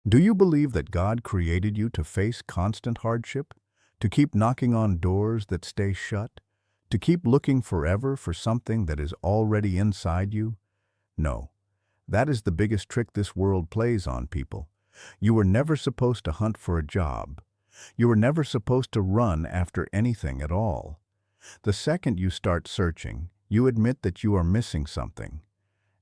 Do you believe that God created you to face constant hardship? To keep knocking on doors that stay shut? To keep looking forever for something that is already inside you? No. That is the biggest trick this world plays on people. You were never supposed to hunt for a job. You were never supposed to run after anything at all. The second you start searching, you admit that you are missing something.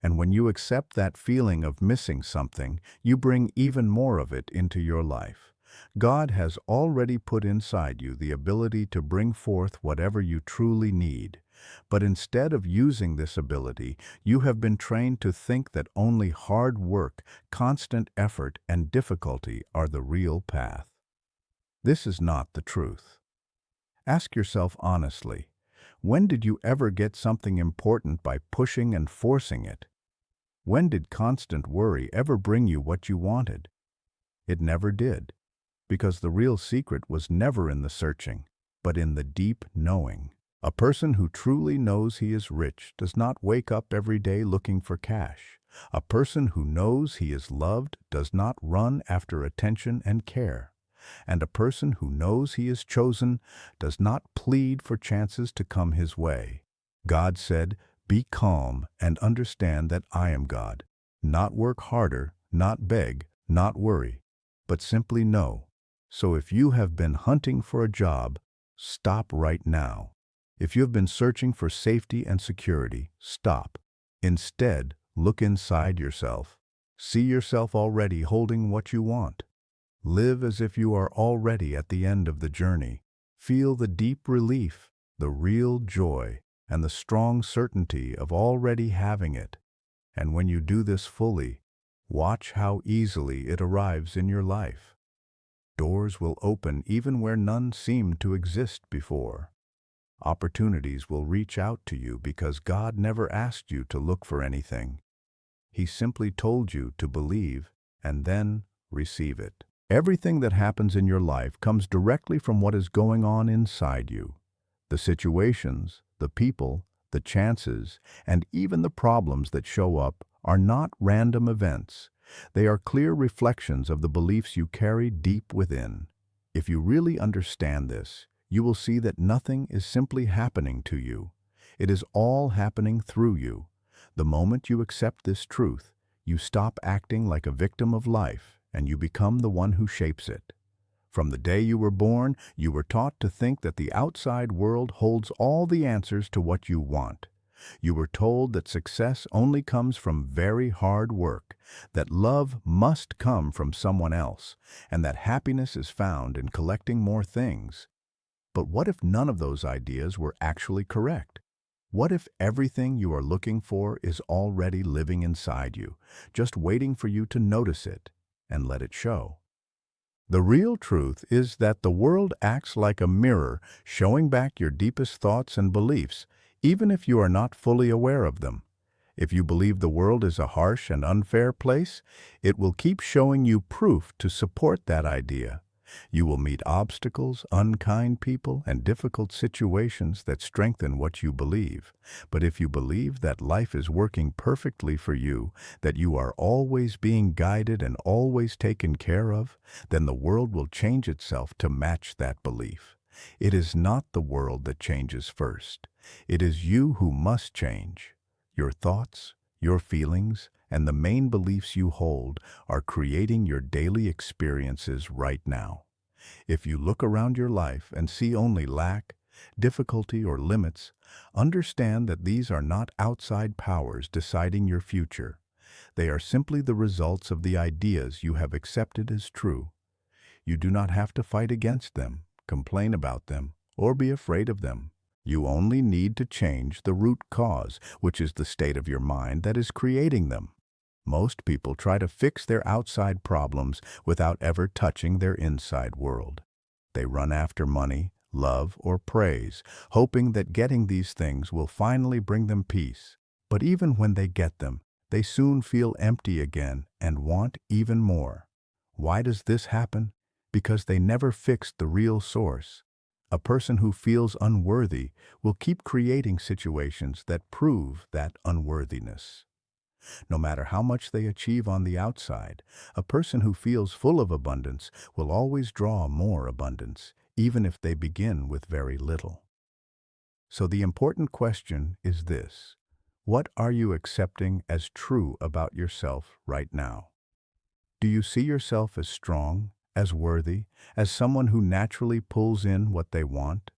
And when you accept that feeling of missing something, you bring even more of it into your life. God has already put inside you the ability to bring forth whatever you truly need. But instead of using this ability, you have been trained to think that only hard work, constant effort, and difficulty are the real path. This is not the truth. Ask yourself honestly, when did you ever get something important by pushing and forcing it? When did constant worry ever bring you what you wanted? It never did, because the real secret was never in the searching, but in the deep knowing. A person who truly knows he is rich does not wake up every day looking for cash. A person who knows he is loved does not run after attention and care. And a person who knows he is chosen does not plead for chances to come his way. God said, "Be calm and understand that I am God." Not work harder, not beg, not worry, but simply know. So if you have been hunting for a job, stop right now. If you have been searching for safety and security, stop. Instead, look inside yourself. See yourself already holding what you want. Live as if you are already at the end of the journey. Feel the deep relief, the real joy, and the strong certainty of already having it. And when you do this fully, watch how easily it arrives in your life. Doors will open even where none seemed to exist before. Opportunities will reach out to you because God never asked you to look for anything. He simply told you to believe and then receive it. Everything that happens in your life comes directly from what is going on inside you. The situations, the people, the chances, and even the problems that show up are not random events. They are clear reflections of the beliefs you carry deep within. If you really understand this, you will see that nothing is simply happening to you. It is all happening through you. The moment you accept this truth, you stop acting like a victim of life and you become the one who shapes it. From the day you were born, you were taught to think that the outside world holds all the answers to what you want. You were told that success only comes from very hard work, that love must come from someone else, and that happiness is found in collecting more things. But what if none of those ideas were actually correct? What if everything you are looking for is already living inside you, just waiting for you to notice it and let it show? The real truth is that the world acts like a mirror, showing back your deepest thoughts and beliefs, even if you are not fully aware of them. If you believe the world is a harsh and unfair place, it will keep showing you proof to support that idea. You will meet obstacles, unkind people, and difficult situations that strengthen what you believe. But if you believe that life is working perfectly for you, that you are always being guided and always taken care of, then the world will change itself to match that belief. It is not the world that changes first. It is you who must change. Your thoughts, your feelings, and the main beliefs you hold are creating your daily experiences right now. If you look around your life and see only lack, difficulty, or limits, understand that these are not outside powers deciding your future. They are simply the results of the ideas you have accepted as true. You do not have to fight against them, complain about them, or be afraid of them. You only need to change the root cause, which is the state of your mind that is creating them. Most people try to fix their outside problems without ever touching their inside world. They run after money, love, or praise, hoping that getting these things will finally bring them peace. But even when they get them, they soon feel empty again and want even more. Why does this happen? Because they never fixed the real source. A person who feels unworthy will keep creating situations that prove that unworthiness. No matter how much they achieve on the outside, a person who feels full of abundance will always draw more abundance, even if they begin with very little. So the important question is this: what are you accepting as true about yourself right now? Do you see yourself as strong, as worthy, as someone who naturally pulls in what they want?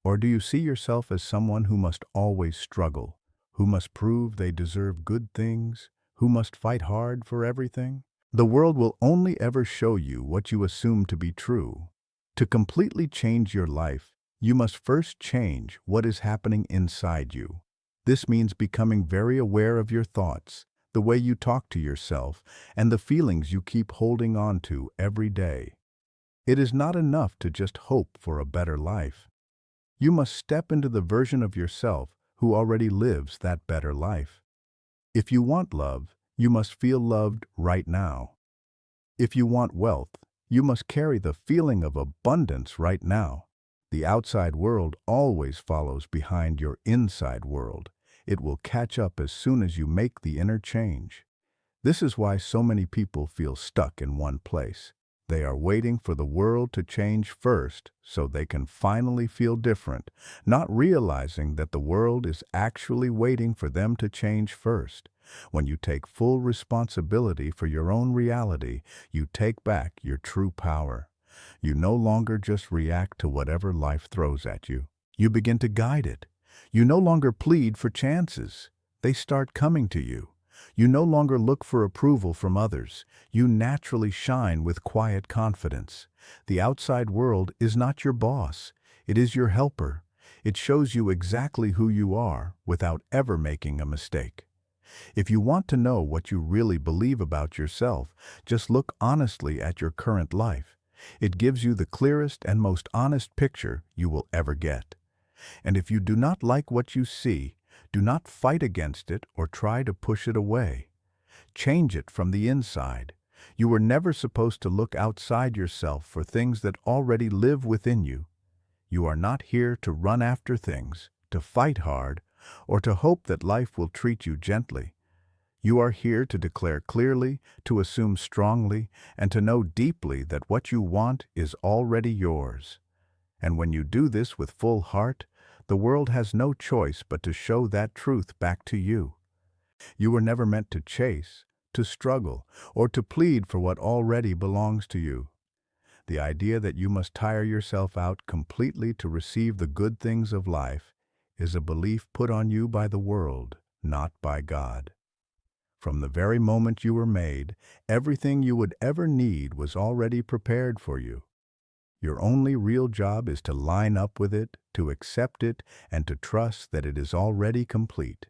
Or do you see yourself as someone who must always struggle, who must prove they deserve good things, who must fight hard for everything? The world will only ever show you what you assume to be true. To completely change your life, you must first change what is happening inside you. This means becoming very aware of your thoughts, the way you talk to yourself, and the feelings you keep holding on to every day. It is not enough to just hope for a better life. You must step into the version of yourself who already lives that better life. If you want love, you must feel loved right now. If you want wealth, you must carry the feeling of abundance right now. The outside world always follows behind your inside world. It will catch up as soon as you make the inner change. This is why so many people feel stuck in one place. They are waiting for the world to change first so they can finally feel different, not realizing that the world is actually waiting for them to change first. When you take full responsibility for your own reality, you take back your true power. You no longer just react to whatever life throws at you. You begin to guide it. You no longer plead for chances. They start coming to you. You no longer look for approval from others. You naturally shine with quiet confidence. The outside world is not your boss. It is your helper. It shows you exactly who you are without ever making a mistake. If you want to know what you really believe about yourself, just look honestly at your current life. It gives you the clearest and most honest picture you will ever get. And if you do not like what you see, do not fight against it or try to push it away. Change it from the inside. You were never supposed to look outside yourself for things that already live within you. You are not here to run after things, to fight hard, or to hope that life will treat you gently. You are here to declare clearly, to assume strongly, and to know deeply that what you want is already yours. And when you do this with full heart, the world has no choice but to show that truth back to you. You were never meant to chase, to struggle, or to plead for what already belongs to you. The idea that you must tire yourself out completely to receive the good things of life is a belief put on you by the world, not by God. From the very moment you were made, everything you would ever need was already prepared for you. Your only real job is to line up with it, to accept it, and to trust that it is already complete.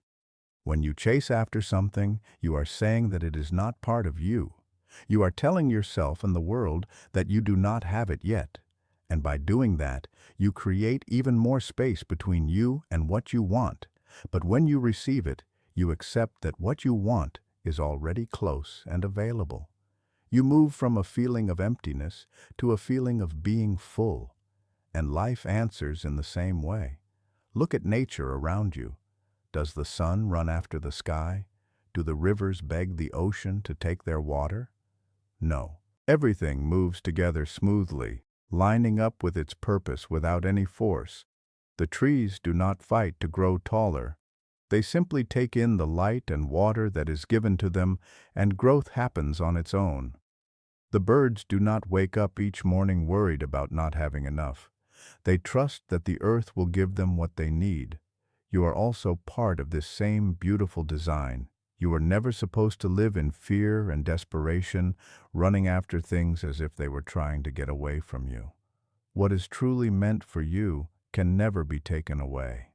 When you chase after something, you are saying that it is not part of you. You are telling yourself and the world that you do not have it yet. And by doing that, you create even more space between you and what you want. But when you receive it, you accept that what you want is already close and available. You move from a feeling of emptiness to a feeling of being full, and life answers in the same way. Look at nature around you. Does the sun run after the sky? Do the rivers beg the ocean to take their water? No. Everything moves together smoothly, lining up with its purpose without any force. The trees do not fight to grow taller. They simply take in the light and water that is given to them, and growth happens on its own. The birds do not wake up each morning worried about not having enough. They trust that the earth will give them what they need. You are also part of this same beautiful design. You were never supposed to live in fear and desperation, running after things as if they were trying to get away from you. What is truly meant for you can never be taken away.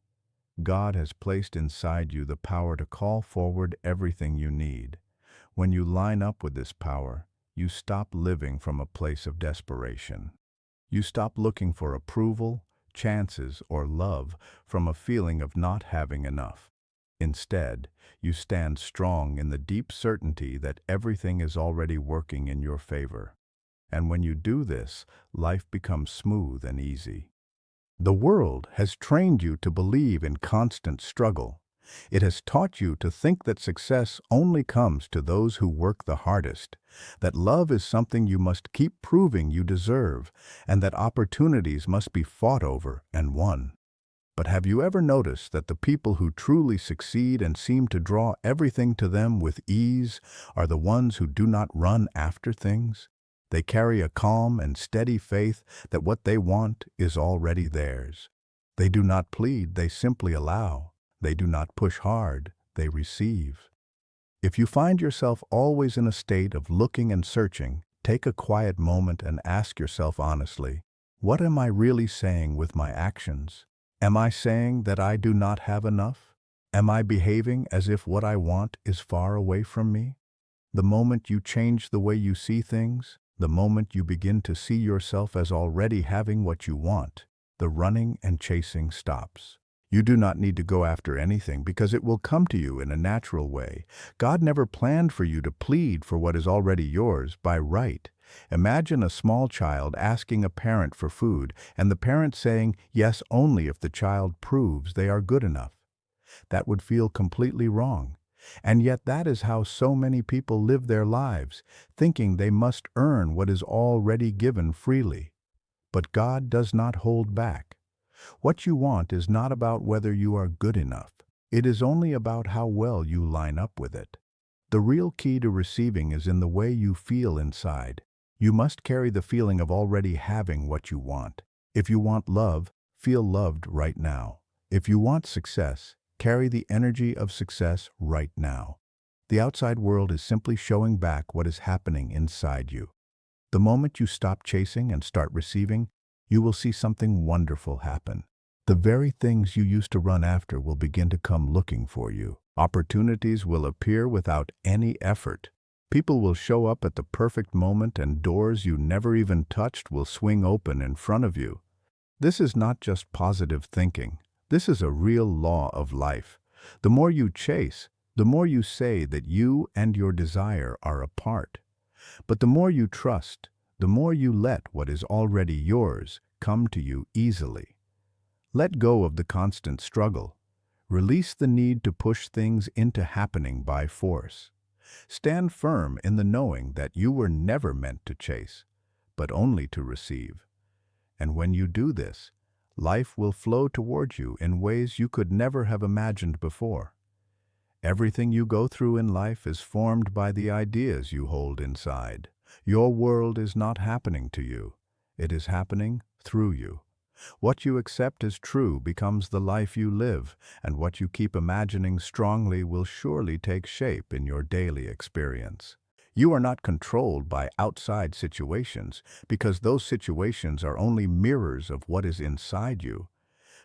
God has placed inside you the power to call forward everything you need. When you line up with this power, you stop living from a place of desperation. You stop looking for approval, chances, or love from a feeling of not having enough. Instead, you stand strong in the deep certainty that everything is already working in your favor. And when you do this, life becomes smooth and easy. The world has trained you to believe in constant struggle. It has taught you to think that success only comes to those who work the hardest, that love is something you must keep proving you deserve, and that opportunities must be fought over and won. But have you ever noticed that the people who truly succeed and seem to draw everything to them with ease are the ones who do not run after things? They carry a calm and steady faith that what they want is already theirs. They do not plead, they simply allow. They do not push hard, they receive. If you find yourself always in a state of looking and searching, take a quiet moment and ask yourself honestly, what am I really saying with my actions? Am I saying that I do not have enough? Am I behaving as if what I want is far away from me? The moment you change the way you see things, the moment you begin to see yourself as already having what you want, the running and chasing stops. You do not need to go after anything because it will come to you in a natural way. God never planned for you to plead for what is already yours by right. Imagine a small child asking a parent for food and the parent saying yes only if the child proves they are good enough. That would feel completely wrong. And yet that is how so many people live their lives, thinking they must earn what is already given freely. But God does not hold back. What you want is not about whether you are good enough. It is only about how well you line up with it. The real key to receiving is in the way you feel inside. You must carry the feeling of already having what you want. If you want love, feel loved right now. If you want success, carry the energy of success right now. The outside world is simply showing back what is happening inside you. The moment you stop chasing and start receiving, you will see something wonderful happen. The very things you used to run after will begin to come looking for you. Opportunities will appear without any effort. People will show up at the perfect moment and doors you never even touched will swing open in front of you. This is not just positive thinking. This is a real law of life. The more you chase, the more you say that you and your desire are apart. But the more you trust, the more you let what is already yours come to you easily. Let go of the constant struggle. Release the need to push things into happening by force. Stand firm in the knowing that you were never meant to chase, but only to receive. And when you do this, life will flow towards you in ways you could never have imagined before. Everything you go through in life is formed by the ideas you hold inside. Your world is not happening to you. It is happening through you. What you accept as true becomes the life you live, and what you keep imagining strongly will surely take shape in your daily experience. You are not controlled by outside situations because those situations are only mirrors of what is inside you.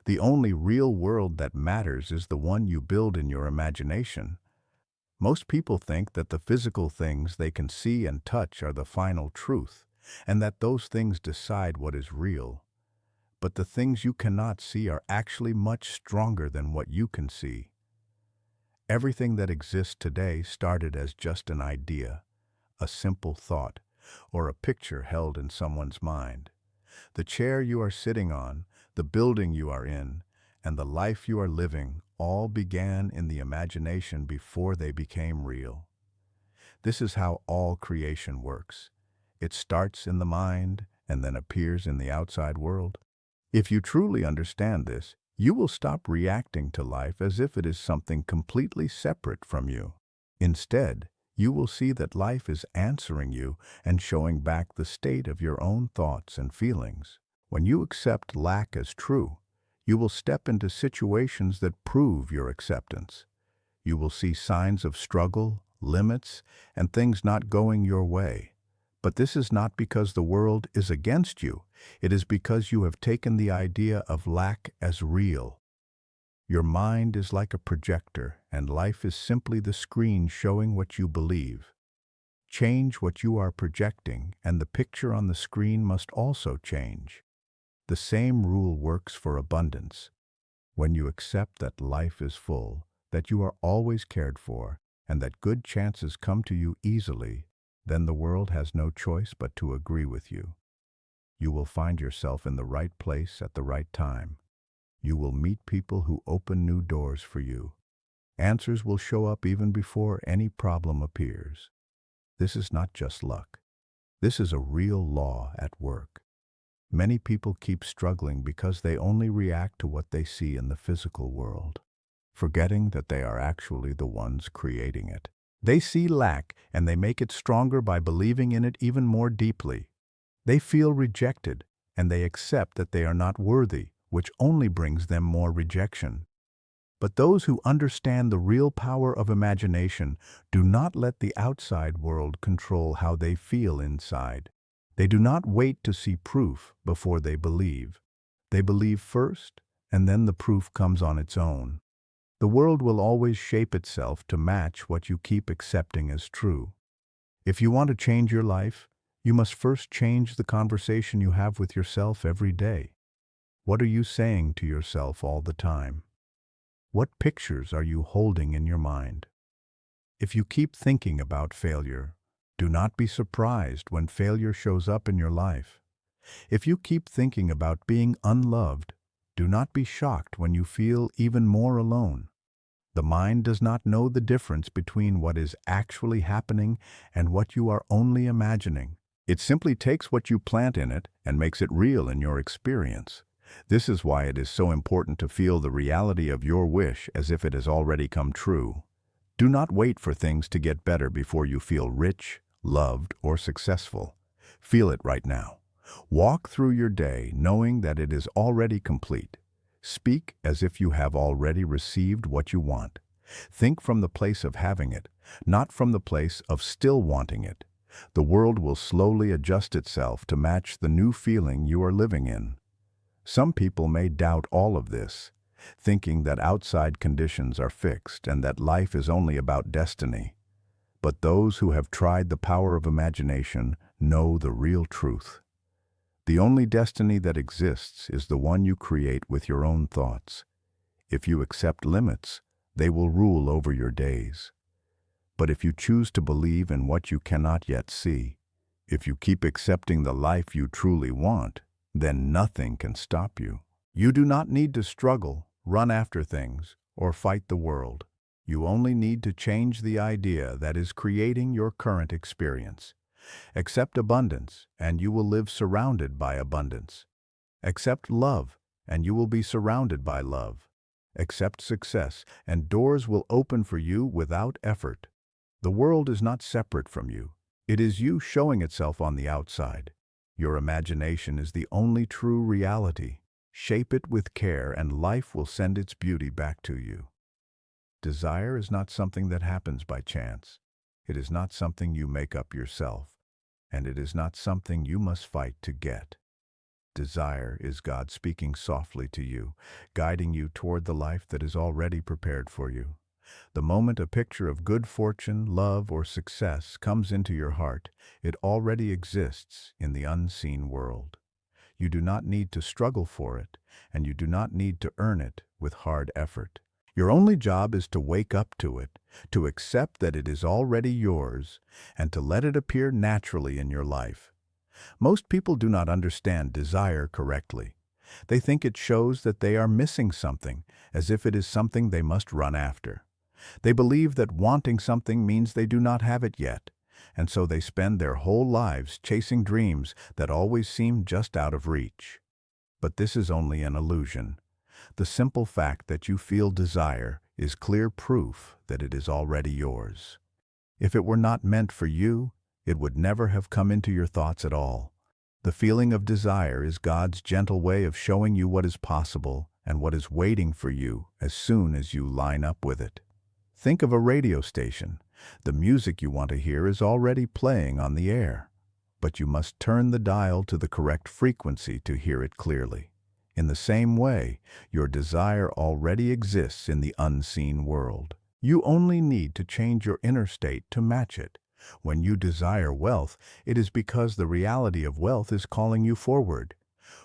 The only real world that matters is the one you build in your imagination. Most people think that the physical things they can see and touch are the final truth, and that those things decide what is real. But the things you cannot see are actually much stronger than what you can see. Everything that exists today started as just an idea, a simple thought, or a picture held in someone's mind. The chair you are sitting on, the building you are in, and the life you are living all began in the imagination before they became real. This is how all creation works. It starts in the mind and then appears in the outside world. If you truly understand this, you will stop reacting to life as if it is something completely separate from you. Instead, you will see that life is answering you and showing back the state of your own thoughts and feelings. When you accept lack as true, you will step into situations that prove your acceptance. You will see signs of struggle, limits, and things not going your way. But this is not because the world is against you. It is because you have taken the idea of lack as real. Your mind is like a projector, and life is simply the screen showing what you believe. Change what you are projecting, and the picture on the screen must also change. The same rule works for abundance. When you accept that life is full, that you are always cared for, and that good chances come to you easily, then the world has no choice but to agree with you. You will find yourself in the right place at the right time. You will meet people who open new doors for you. Answers will show up even before any problem appears. This is not just luck. This is a real law at work. Many people keep struggling because they only react to what they see in the physical world, forgetting that they are actually the ones creating it. They see lack and they make it stronger by believing in it even more deeply. They feel rejected and they accept that they are not worthy, which only brings them more rejection. But those who understand the real power of imagination do not let the outside world control how they feel inside. They do not wait to see proof before they believe. They believe first, and then the proof comes on its own. The world will always shape itself to match what you keep accepting as true. If you want to change your life, you must first change the conversation you have with yourself every day. What are you saying to yourself all the time? What pictures are you holding in your mind? If you keep thinking about failure, do not be surprised when failure shows up in your life. If you keep thinking about being unloved, do not be shocked when you feel even more alone. The mind does not know the difference between what is actually happening and what you are only imagining. It simply takes what you plant in it and makes it real in your experience. This is why it is so important to feel the reality of your wish as if it has already come true. Do not wait for things to get better before you feel rich, loved, or successful. Feel it right now. Walk through your day knowing that it is already complete. Speak as if you have already received what you want. Think from the place of having it, not from the place of still wanting it. The world will slowly adjust itself to match the new feeling you are living in. Some people may doubt all of this, thinking that outside conditions are fixed and that life is only about destiny. But those who have tried the power of imagination know the real truth. The only destiny that exists is the one you create with your own thoughts. If you accept limits, they will rule over your days. But if you choose to believe in what you cannot yet see, if you keep accepting the life you truly want, then nothing can stop you. You do not need to struggle, run after things, or fight the world. You only need to change the idea that is creating your current experience. Accept abundance, and you will live surrounded by abundance. Accept love, and you will be surrounded by love. Accept success, and doors will open for you without effort. The world is not separate from you. It is you showing itself on the outside. Your imagination is the only true reality. Shape it with care, and life will send its beauty back to you. Desire is not something that happens by chance. It is not something you make up yourself, and it is not something you must fight to get. Desire is God speaking softly to you, guiding you toward the life that is already prepared for you. The moment a picture of good fortune, love, or success comes into your heart, it already exists in the unseen world. You do not need to struggle for it, and you do not need to earn it with hard effort. Your only job is to wake up to it, to accept that it is already yours, and to let it appear naturally in your life. Most people do not understand desire correctly. They think it shows that they are missing something, as if it is something they must run after. They believe that wanting something means they do not have it yet, and so they spend their whole lives chasing dreams that always seem just out of reach. But this is only an illusion. The simple fact that you feel desire is clear proof that it is already yours. If it were not meant for you, it would never have come into your thoughts at all. The feeling of desire is God's gentle way of showing you what is possible and what is waiting for you as soon as you line up with it. Think of a radio station. The music you want to hear is already playing on the air, but you must turn the dial to the correct frequency to hear it clearly. In the same way, your desire already exists in the unseen world. You only need to change your inner state to match it. When you desire wealth, it is because the reality of wealth is calling you forward.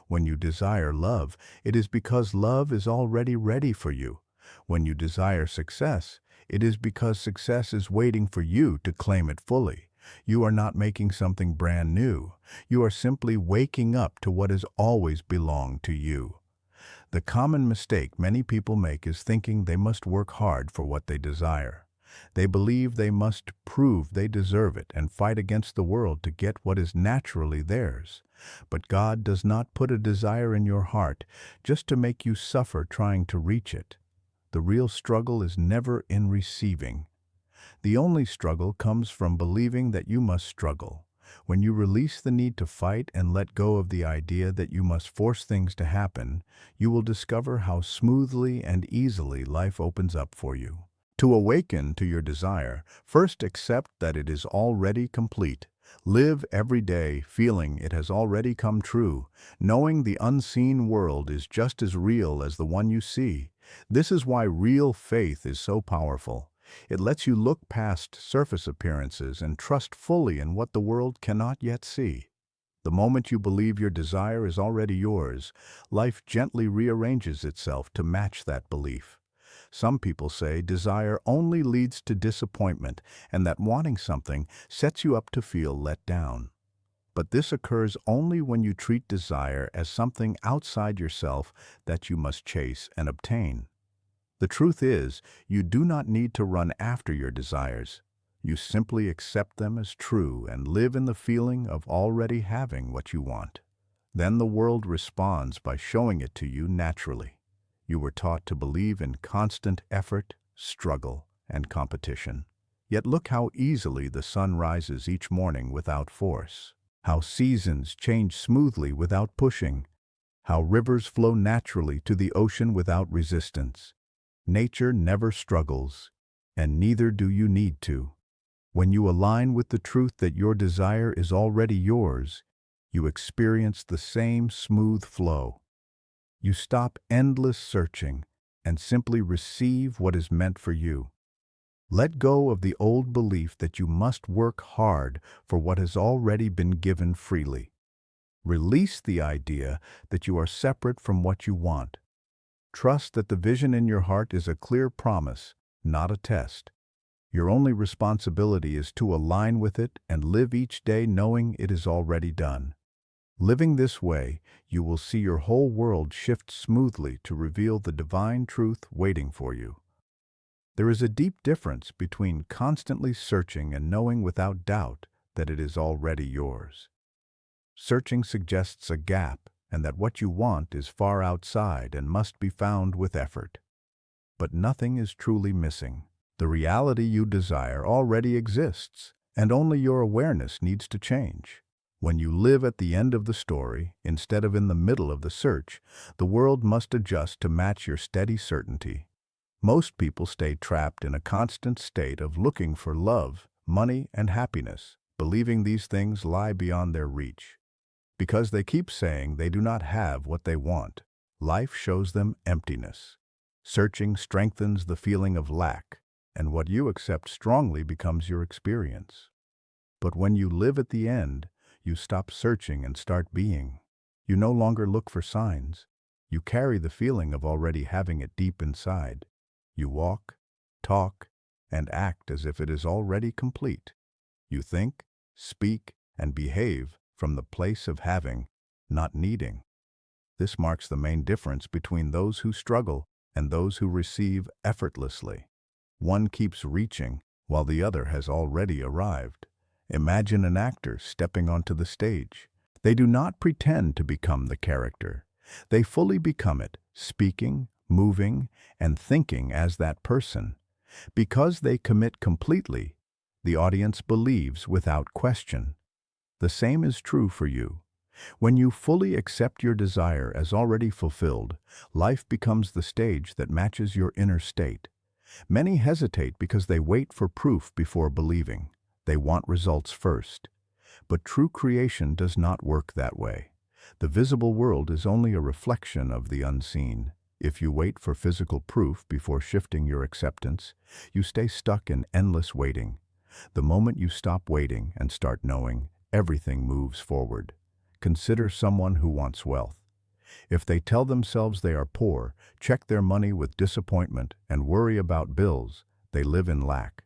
When you desire love, it is because love is already ready for you. When you desire success, it is because success is waiting for you to claim it fully. You are not making something brand new. You are simply waking up to what has always belonged to you. The common mistake many people make is thinking they must work hard for what they desire. They believe they must prove they deserve it and fight against the world to get what is naturally theirs. But God does not put a desire in your heart just to make you suffer trying to reach it. The real struggle is never in receiving. The only struggle comes from believing that you must struggle. When you release the need to fight and let go of the idea that you must force things to happen, you will discover how smoothly and easily life opens up for you. To awaken to your desire, first accept that it is already complete. Live every day feeling it has already come true, knowing the unseen world is just as real as the one you see. This is why real faith is so powerful. It lets you look past surface appearances and trust fully in what the world cannot yet see. The moment you believe your desire is already yours, life gently rearranges itself to match that belief. Some people say desire only leads to disappointment and that wanting something sets you up to feel let down. But this occurs only when you treat desire as something outside yourself that you must chase and obtain. The truth is, you do not need to run after your desires. You simply accept them as true and live in the feeling of already having what you want. Then the world responds by showing it to you naturally. You were taught to believe in constant effort, struggle, and competition. Yet look how easily the sun rises each morning without force, how seasons change smoothly without pushing, how rivers flow naturally to the ocean without resistance. Nature never struggles, and neither do you need to. When you align with the truth that your desire is already yours, you experience the same smooth flow. You stop endless searching and simply receive what is meant for you. Let go of the old belief that you must work hard for what has already been given freely. Release the idea that you are separate from what you want. Trust that the vision in your heart is a clear promise, not a test. Your only responsibility is to align with it and live each day knowing it is already done. Living this way, you will see your whole world shift smoothly to reveal the divine truth waiting for you. There is a deep difference between constantly searching and knowing without doubt that it is already yours. Searching suggests a gap and that what you want is far outside and must be found with effort. But nothing is truly missing. The reality you desire already exists, and only your awareness needs to change. When you live at the end of the story, instead of in the middle of the search, the world must adjust to match your steady certainty. Most people stay trapped in a constant state of looking for love, money, and happiness, believing these things lie beyond their reach. Because they keep saying they do not have what they want, life shows them emptiness. Searching strengthens the feeling of lack, and what you accept strongly becomes your experience. But when you live at the end, you stop searching and start being. You no longer look for signs. You carry the feeling of already having it deep inside. You walk, talk, and act as if it is already complete. You think, speak, and behave from the place of having, not needing. This marks the main difference between those who struggle and those who receive effortlessly. One keeps reaching, while the other has already arrived. Imagine an actor stepping onto the stage. They do not pretend to become the character. They fully become it, speaking, moving, and thinking as that person. Because they commit completely, the audience believes without question. The same is true for you. When you fully accept your desire as already fulfilled, life becomes the stage that matches your inner state. Many hesitate because they wait for proof before believing. They want results first. But true creation does not work that way. The visible world is only a reflection of the unseen. If you wait for physical proof before shifting your acceptance, you stay stuck in endless waiting. The moment you stop waiting and start knowing, everything moves forward. Consider someone who wants wealth. If they tell themselves they are poor, check their money with disappointment, and worry about bills, they live in lack.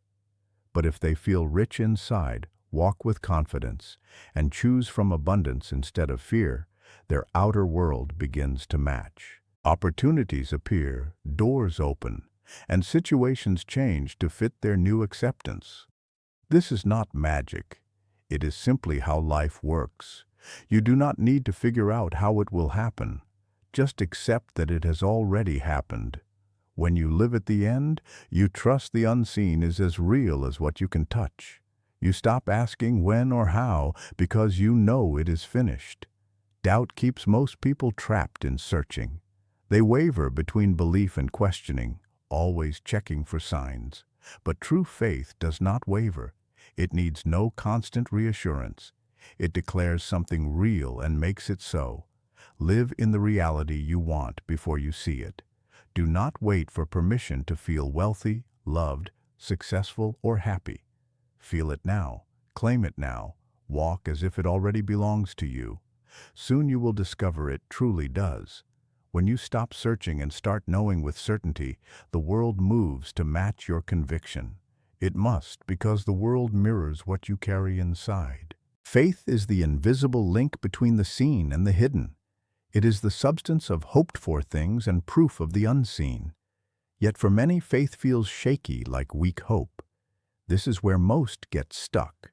But if they feel rich inside, walk with confidence, and choose from abundance instead of fear, their outer world begins to match. Opportunities appear, doors open, and situations change to fit their new acceptance. This is not magic. It is simply how life works. You do not need to figure out how it will happen. Just accept that it has already happened. When you live at the end, you trust the unseen is as real as what you can touch. You stop asking when or how because you know it is finished. Doubt keeps most people trapped in searching. They waver between belief and questioning, always checking for signs. But true faith does not waver. It needs no constant reassurance. It declares something real and makes it so. Live in the reality you want before you see it. Do not wait for permission to feel wealthy, loved, successful, or happy. Feel it now. Claim it now. Walk as if it already belongs to you. Soon you will discover it truly does. When you stop searching and start knowing with certainty, the world moves to match your conviction. It must, because the world mirrors what you carry inside. Faith is the invisible link between the seen and the hidden. It is the substance of hoped-for things and proof of the unseen. Yet for many, faith feels shaky like weak hope. This is where most get stuck.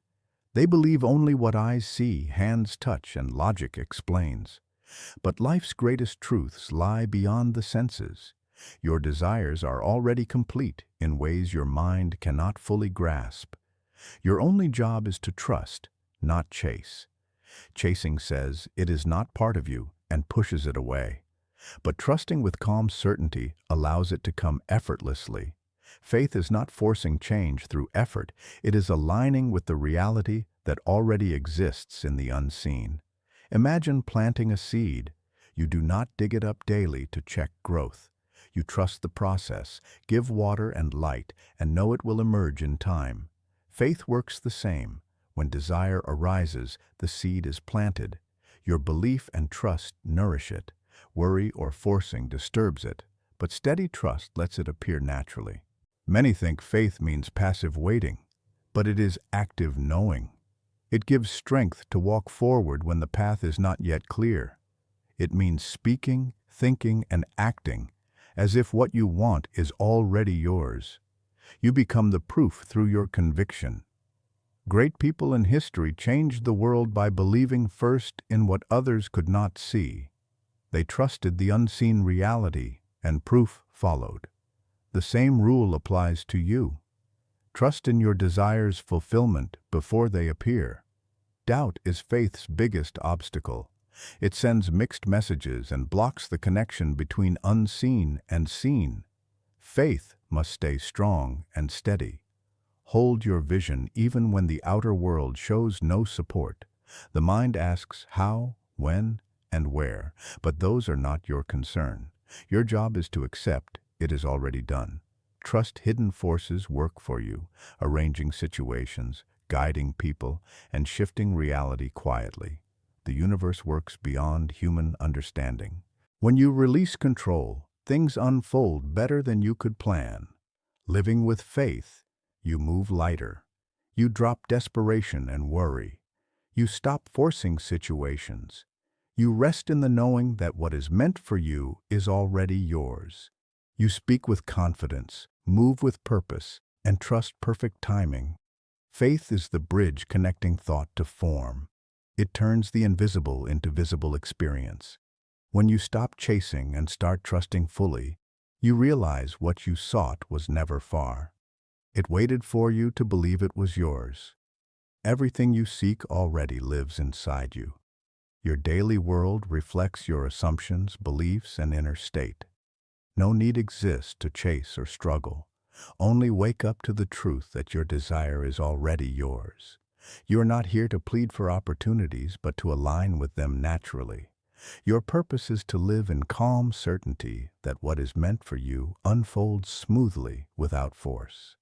They believe only what eyes see, hands touch, and logic explains. But life's greatest truths lie beyond the senses. Your desires are already complete in ways your mind cannot fully grasp. Your only job is to trust, not chase. Chasing says it is not part of you and pushes it away. But trusting with calm certainty allows it to come effortlessly. Faith is not forcing change through effort. It is aligning with the reality that already exists in the unseen. Imagine planting a seed. You do not dig it up daily to check growth. You trust the process, give water and light, and know it will emerge in time. Faith works the same. When desire arises, the seed is planted. Your belief and trust nourish it. Worry or forcing disturbs it, but steady trust lets it appear naturally. Many think faith means passive waiting, but it is active knowing. It gives strength to walk forward when the path is not yet clear. It means speaking, thinking, and acting as if what you want is already yours. You become the proof through your conviction. Great people in history changed the world by believing first in what others could not see. They trusted the unseen reality, and proof followed. The same rule applies to you. Trust in your desires' fulfillment before they appear. Doubt is faith's biggest obstacle. It sends mixed messages and blocks the connection between unseen and seen. Faith must stay strong and steady. Hold your vision even when the outer world shows no support. The mind asks how, when, and where, but those are not your concern. Your job is to accept it is already done. Trust hidden forces work for you, arranging situations, guiding people, and shifting reality quietly. The universe works beyond human understanding. When you release control, things unfold better than you could plan. Living with faith, you move lighter. You drop desperation and worry. You stop forcing situations. You rest in the knowing that what is meant for you is already yours. You speak with confidence, move with purpose, and trust perfect timing. Faith is the bridge connecting thought to form. It turns the invisible into visible experience. When you stop chasing and start trusting fully, you realize what you sought was never far. It waited for you to believe it was yours. Everything you seek already lives inside you. Your daily world reflects your assumptions, beliefs, and inner state. No need exists to chase or struggle. Only wake up to the truth that your desire is already yours. You are not here to plead for opportunities, but to align with them naturally. Your purpose is to live in calm certainty that what is meant for you unfolds smoothly without force.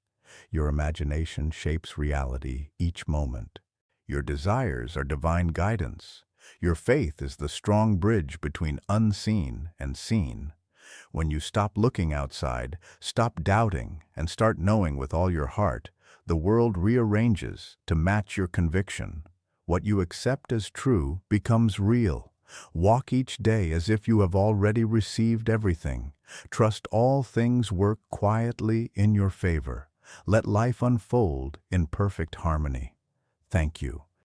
Your imagination shapes reality each moment. Your desires are divine guidance. Your faith is the strong bridge between unseen and seen. When you stop looking outside, stop doubting, and start knowing with all your heart, the world rearranges to match your conviction. What you accept as true becomes real. Walk each day as if you have already received everything. Trust all things work quietly in your favor. Let life unfold in perfect harmony. Thank you.